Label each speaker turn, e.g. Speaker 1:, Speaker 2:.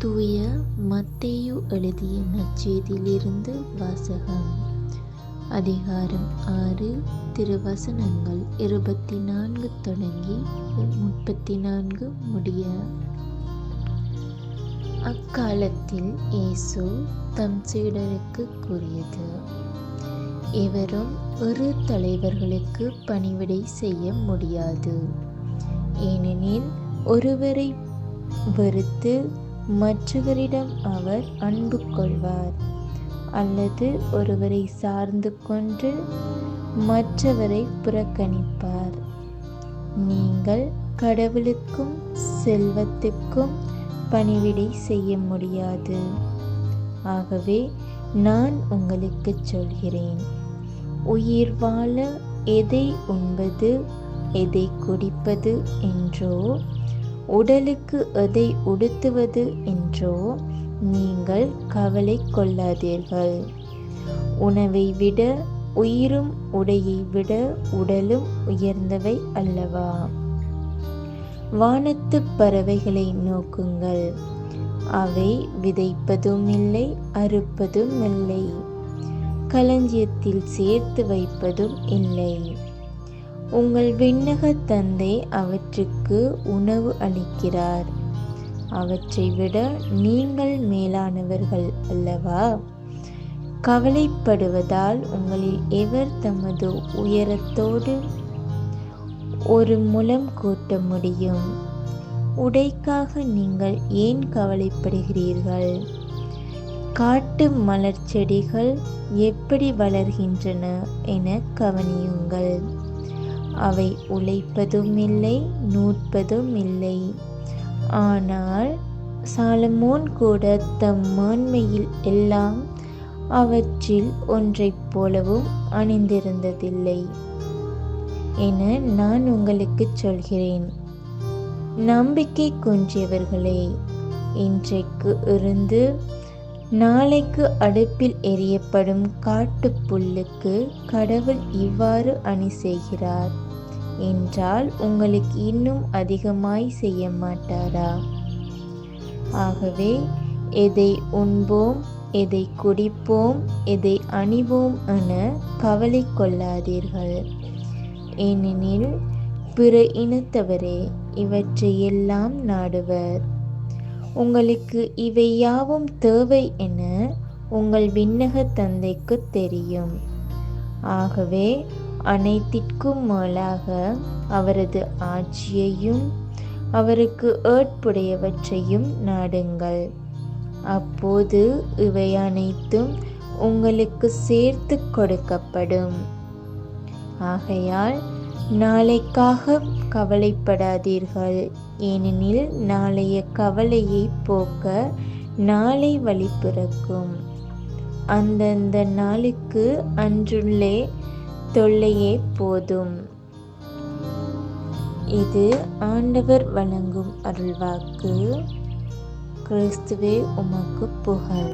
Speaker 1: தூய மத்தேயு எழுதிய நற்செய்தியிலிருந்து வாசகம். அதிகாரம் 6, திருவசனங்கள் 24 தொடங்கி 34 முடிய. அக்காலத்தில் இயேசு தம் சீடருக்கு கூறியது: எவரும் இரு தலைவர்களுக்கு பணிவிடை செய்ய முடியாது. ஏனெனில் ஒருவரை வெறுத்து மற்றவரிடம் அவர் அன்பு கொள்வார், அல்லது ஒருவரை சார்ந்து கொண்டு மற்றவரை புறக்கணிப்பார். நீங்கள் கடவுளுக்கும் செல்வத்துக்கும் பணிவிடை செய்ய முடியாது. ஆகவே நான் உங்களுக்கு சொல்கிறேன், உயிர் வாழ எதை உண்பது, எதை குடிப்பது என்றோ, உடலுக்கு எதை உடுத்துவது என்றோ நீங்கள் கவலை கொள்ளாதீர்கள். உணவை விட உயிரும் உடையை விட உடலும் உயர்ந்தவை அல்லவா? வானத்து பறவைகளை நோக்குங்கள், அவை விதைப்பதும் இல்லை, அறுப்பதும் இல்லை, களஞ்சியத்தில் சேர்த்து வைப்பதும் இல்லை. உங்கள் விண்ணக தந்தை அவற்றுக்கு உணவு அளிக்கிறார். அவற்றை விட நீங்கள் மேலானவர்கள் அல்லவா? கவலைப்படுவதால் உங்களில் எவர் தமது உயரத்தோடு ஒரு முழம் கூட்ட முடியும்? உடைக்காக நீங்கள் ஏன் கவலைப்படுகிறீர்கள்? காட்டு மலர் செடிகள் எப்படி வளர்கின்றன என கவனியுங்கள். அவை உழைப்பதும் இல்லை, நூற்பதும் இல்லை. ஆனால் சாலமோன் கூட தம் மேன்மையில் எல்லாம் அவற்றில் ஒன்றைப் போலவும் அணிந்திருந்ததில்லை என நான் உங்களுக்கு சொல்கிறேன். நம்பிக்கை குன்றியவர்களே, இன்றைக்கு இருந்து நாளைக்கு அடுப்பில் எரியப்படும் காட்டுப் புல்லுக்கு கடவுள் இவ்வாறு அணி செய்கிறார் என்றால் உங்களுக்கு இன்னும் அதிகமாய் செய்ய மாட்டாரா? ஆகவே எதை உண்போம், எதை குடிப்போம், எதை அணிவோம் என கவலை கொள்ளாதீர்கள். ஏனெனில் பிற இனத்தவரே இவற்றை எல்லாம் நாடுவர். உங்களுக்கு இவை யாவும் தேவை என உங்கள் விண்ணக தந்தைக்கு தெரியும். ஆகவே அனைத்திற்கும் மேலாக அவரது ஆட்சியையும் அவருக்கு ஏற்புடையவற்றையும் நாடுங்கள். அப்போது இவை அனைத்தும் உங்களுக்கு சேர்த்து கொடுக்கப்படும். ஆகையால் நாளைக்காக கவலைப்படாதீர்கள், ஏனெனில் நாளைய கவலையை போக்க நாளை வழி பிறக்கும். அந்தந்த நாளுக்கு அன்றுள்ளே தொல்லையே போதும். இது ஆண்டவர் வழங்கும் அருள்வாக்கு. கிறிஸ்துவே உமக்கு புகழ்.